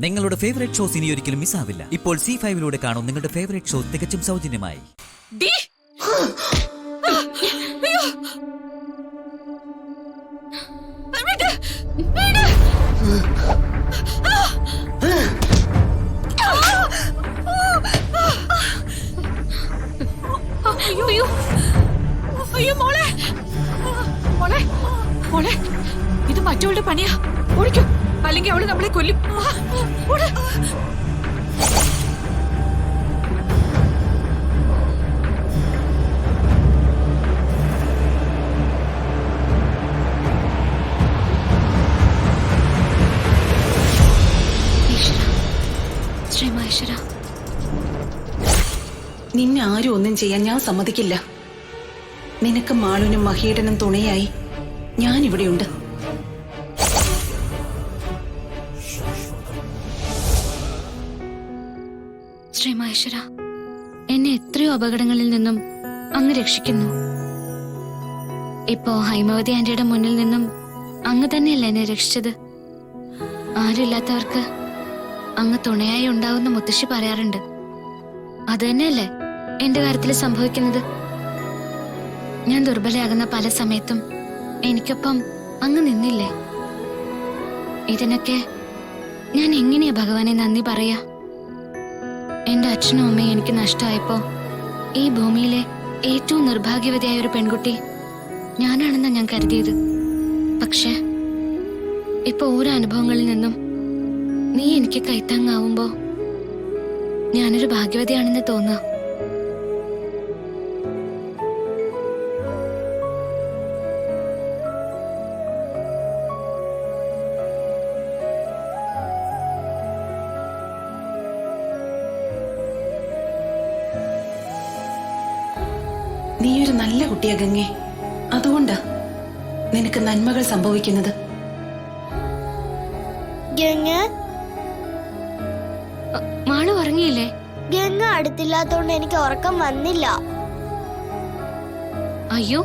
നിങ്ങളുടെ favourite shows ഇനി ഒരിക്കലും മിസ്സാവില്ല. ഇപ്പോൾ C5 കാണും നിങ്ങളുടെ ഫേവറേറ്റ് ഷോ തികച്ചും സൗജന്യമായി. ഇത് മറ്റവളുടെ പണിയാ. ഓടിക്കോ, അല്ലെങ്കിൽ അവള് നമ്മളെ കൊല്ലും. നിന്നെ ആരും ഒന്നും ചെയ്യാൻ ഞാൻ സമ്മതിക്കില്ല. നിനക്ക് മാളുനും മഹേടനും തുണയായി ഞാനിവിടെയുണ്ട്. ശ്രീ മഹേശ്വര, എന്നെ എത്രയോ അപകടങ്ങളിൽ നിന്നും അങ്ങ് രക്ഷിക്കുന്നു. ഇപ്പോ ഹൈമവതി ആന്റിയുടെ മുന്നിൽ നിന്നും അങ്ങ് തന്നെയല്ലേ എന്നെ രക്ഷിച്ചത്. ആരുമില്ലാത്തവർക്ക് അങ്ങ് തുണയായി ഉണ്ടാവുന്ന മുത്തശ്ശി പറയാറുണ്ട്. അത് തന്നെയല്ലേ എന്റെ കാര്യത്തിൽ സംഭവിക്കുന്നത്. ഞാൻ ദുർബലയാകുന്ന പല സമയത്തും എനിക്കൊപ്പം അങ്ങ് നിന്നില്ലേ. ഇതിനൊക്കെ ഞാൻ എങ്ങനെയാ ഭഗവാനെ നന്ദി പറയാ. എന്റെ അച്ഛനും അമ്മയും എനിക്ക് നഷ്ടമായപ്പോ ഈ ഭൂമിയിലെ ഏറ്റവും നിർഭാഗ്യവതിയായ ഒരു പെൺകുട്ടി ഞാനാണെന്നാ ഞാൻ കരുതിയത്. പക്ഷെ ഇപ്പൊ ഓരോ അനുഭവങ്ങളിൽ നിന്നും നീ എനിക്ക് കൈത്താങ്ങാവുമ്പോ ഞാനൊരു ഭാഗ്യവതിയാണെന്ന് തോന്നുക. നീ ഒരു നല്ല കുട്ടിയാ ഗംഗേ. അതുകൊണ്ടാ നിനക്ക് നന്മകൾ സംഭവിക്കുന്നത്. മാളു ഉറങ്ങിയില്ലേ? ഗംഗ അടുത്തില്ലാത്തോണ്ട് എനിക്ക് ഉറക്കം വന്നില്ല. അയ്യോ,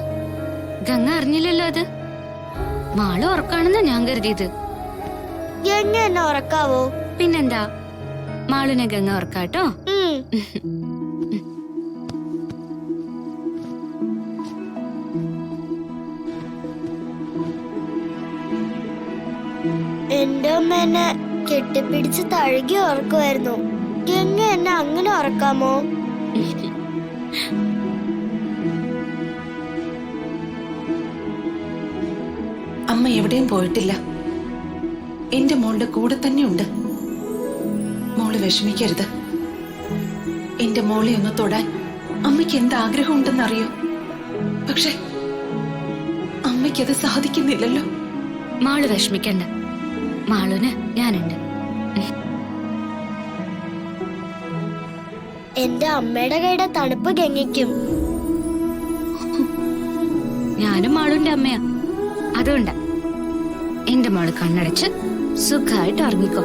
ഗംഗ അറിഞ്ഞില്ലല്ലോ അത്. മാളു ഉറക്കാണെന്നാ ഞാൻ കരുതിയത്. ഗംഗ എന്നെ ഉറക്കാവോ? പിന്നെന്താ, മാളുനെ ഗംഗ ഉറക്കാട്ടോ. എന്റെ അമ്മ എന്നെ കെട്ടിപ്പിടിച്ച് തഴുകി ഉറക്കുമായിരുന്നു. ഗംഗ എന്നെ അങ്ങനെ ഉറക്കാമോ? അമ്മ എവിടെയും പോയിട്ടില്ല. എന്റെ മോളുടെ കൂടെ തന്നെയുണ്ട്. മോള് വിഷമിക്കരുത്. എന്റെ മോളെ ഒന്ന് തൊടാൻ അമ്മയ്ക്ക് എന്ത് ആഗ്രഹം ഉണ്ടെന്നറിയോ? പക്ഷെ അമ്മയ്ക്കത് സാധിക്കുന്നില്ലല്ലോ. മാളു വിഷമിക്കണ്ട, മാളുന് ഞാനുണ്ട്. എന്റെ അമ്മയുടെ കൈയുടെ തണുപ്പ് ഗംഗയ്ക്കും. ഞാനും മാളുന്റെ അമ്മയാ. അതുകൊണ്ടാ എന്റെ മോള് കണ്ണടച്ച് സുഖമായിട്ട് ഉറങ്ങിക്കോ.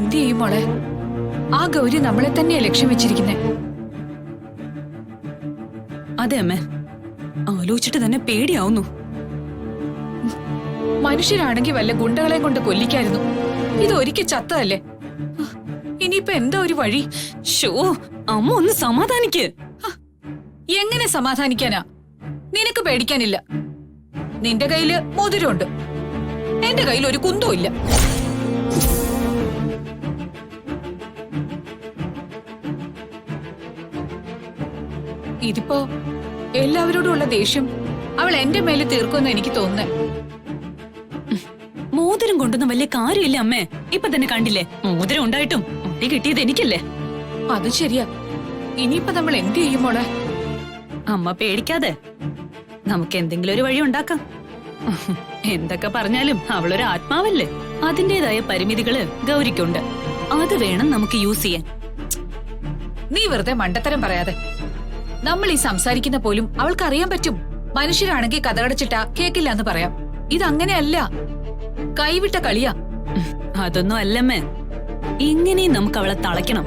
എന്ത് ചെയ്യും മോളെ? ആ ഗൗരി നമ്മളെ തന്നെയാ ലക്ഷ്യം വെച്ചിരിക്കുന്നെ. അതെ അമ്മേ, ആലോചിച്ചിട്ട് തന്നെ പേടിയാവുന്നു. മനുഷ്യരാണെങ്കിൽ വല്ല ഗുണ്ടകളെ കൊണ്ട് കൊല്ലിക്കായിരുന്നു. ഇത് ഒരിക്കൽ ചത്തതല്ലേ? ഇനിയിപ്പൊ എന്താ ഒരു വഴി? ഷോ, അമ്മ ഒന്ന് സമാധാനിക്ക്. എങ്ങനെ സമാധാനിക്കാനാ? നിനക്ക് പേടിക്കാനില്ല. നിന്റെ കയ്യില് മോതിരമുണ്ട്, എന്റെ കയ്യിൽ ഒരു കുന്തവും ഇല്ല. ഇതിപ്പോ എല്ലാവരോടും ഉള്ള ദേഷ്യം അവൾ എന്റെ മേലെ തീർക്കുമെന്ന് എനിക്ക് തോന്നുന്നേ. മോതിരം കൊണ്ടൊന്നും വലിയ കാര്യമില്ല അമ്മേ. ഇപ്പൊ തന്നെ കണ്ടില്ലേ, മോതിരം ഉണ്ടായിട്ടും മുടി കിട്ടിയത് എനിക്കല്ലേ. അത് ശരിയാ. ഇനിയിപ്പൊ നമ്മൾ എന്ത് ചെയ്യും മോളെ? അമ്മ പേടിക്കാതെ, നമുക്ക് എന്തെങ്കിലും ഒരു വഴി ഉണ്ടാക്കാം. എന്തൊക്കെ പറഞ്ഞാലും അവളൊരു ആത്മാവല്ലേ. അതിന്റേതായ പരിമിതികള് ഗൗരിക്കുണ്ട്. അത് വേണം നമുക്ക് യൂസ് ചെയ്യാൻ. നീ വെറുതെ മണ്ടത്തരം പറയാതെ. നമ്മൾ ഈ സംസാരിക്കുന്ന പോലും അവൾക്ക് അറിയാൻ പറ്റും. മനുഷ്യരാണെങ്കിൽ കഥകടച്ചിട്ടാ കേക്കില്ല എന്ന് പറയാം. ഇതങ്ങനെയല്ല, കൈവിട്ട കളിയാ. അതൊന്നും അല്ലമ്മേ. എങ്ങനെയും നമുക്ക് അവളെ തളയ്ക്കണം.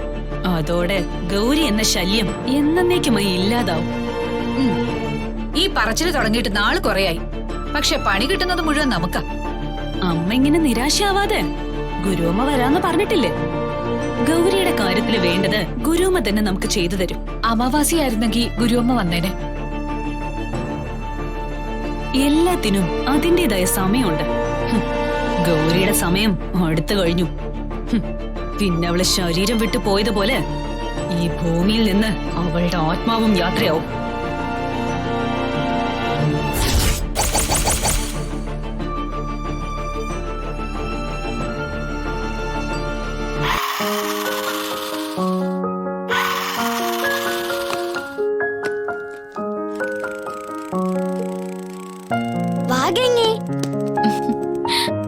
അതോടെ ഗൗരി എന്ന ശല്യം എന്നേക്കുമായി ഇല്ലാതാവും. ഈ പറച്ചില് തുടങ്ങിയിട്ട് നാള് കുറയായി. പക്ഷെ പണി കിട്ടുന്നത് മുഴുവൻ നമുക്കാ. അമ്മ ഇങ്ങനെ നിരാശയാവാതെ, ഗുരുവമ്മ വരാന്ന് പറഞ്ഞിട്ടില്ലേ? ഗൗരിയുടെ കാര്യത്തില് വേണ്ടത് ഗുരുവമ്മ തന്നെ നമുക്ക് ചെയ്തു തരും. അമാവാസിയായിരുന്നെങ്കിൽ ഗുരുവമ്മ വന്നേനെ. എല്ലാത്തിനും അതിന്റേതായ സമയമുണ്ട്. ഗൗരിയുടെ സമയം അടുത്തു കഴിഞ്ഞു. പിന്നെ അവള് ശരീരം വിട്ടു പോയതുപോലെ ഈ ഭൂമിയിൽ നിന്ന് അവളുടെ ആത്മാവും യാത്രയാവും.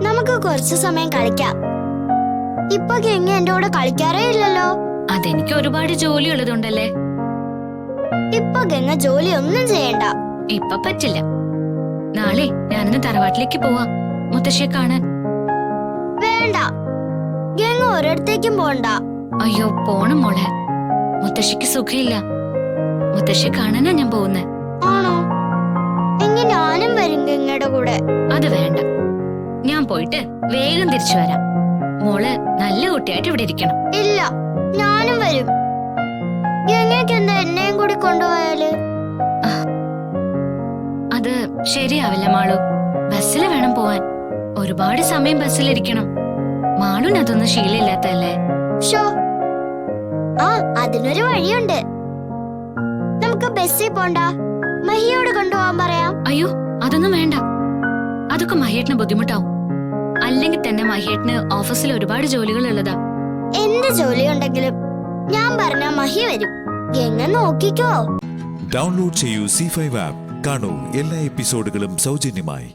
നമുക്ക് കുറച്ചു സമയം കളിക്കാം. ഇപ്പൊ ഗംഗ എന്റെ കൂടെ കളിക്കാറേ ഇല്ലല്ലോ. അതെനിക്ക് ഒരുപാട് ജോലി ഉള്ളതുകൊണ്ടല്ലേ. ഇപ്പൊ ഗംഗ ജോലി ഒന്നും ചെയ്യണ്ട. ഇപ്പൊ പറ്റില്ല. നാളെ ഞാനിന്ന് തറവാട്ടിലേക്ക് പോവാം, മുത്തശ്ശിയെ കാണാൻ. വേണ്ട, ഗംഗ ഒരിടത്തേക്കും പോണ്ട. അയ്യോ, പോണം മോളെ. മുത്തശ്ശിക്ക് സുഖമില്ല. മുത്തശ്ശിയെ കാണാനാ ഞാൻ പോകുന്നത്. ആണോ? എങ്കിൽ ഞാനും വരും ഗംഗയുടെ കൂടെ. അത് വേണ്ട, ഞാൻ പോയിട്ട് വേഗം തിരിച്ചു വരാം. മോള് നല്ല കുട്ടിയായിട്ട് ഇവിടെ ഇരിക്കണം. ഇല്ല, ഞാനും വരും. ഗംഗയ്ക്ക് എന്താ എന്നെയും കൂടി കൊണ്ടുപോയാല്? അത് ശരിയാവില്ല മാളു. ബസ്സിൽ വേണം പോവാൻ. ഒരുപാട് സമയം ബസ്സിലിരിക്കണം. മാളുന് അതൊന്നും ശീലമില്ലാത്തല്ലേ. ഷോ, ആ അതിനൊരു വഴിയുണ്ട്. നമുക്ക് ബസ്സിൽ പോണ്ട, മഹിയോട് കൊണ്ടുപോകാൻ പറയാം. അയ്യോ, അതൊന്നും വേണ്ട. അതൊക്കെ മഹേട്ടിന് ബുദ്ധിമുട്ടാവും. അല്ലെങ്കിൽ തന്നെ മഹേട്ടിന് ഓഫീസിൽ ഒരുപാട് ജോലികൾ ഉള്ളതാ. എന്ത് ജോലി ഉണ്ടെങ്കിലും ഞാൻ പറഞ്ഞ മഹി വരും. ഗംഗ നോക്കിക്കോ. ഡൗൺലോഡ് ചെയ്യൂ C5 ആപ്പ്. കാണൂ എല്ലാ എപ്പിസോഡുകളും സൗജന്യമായി.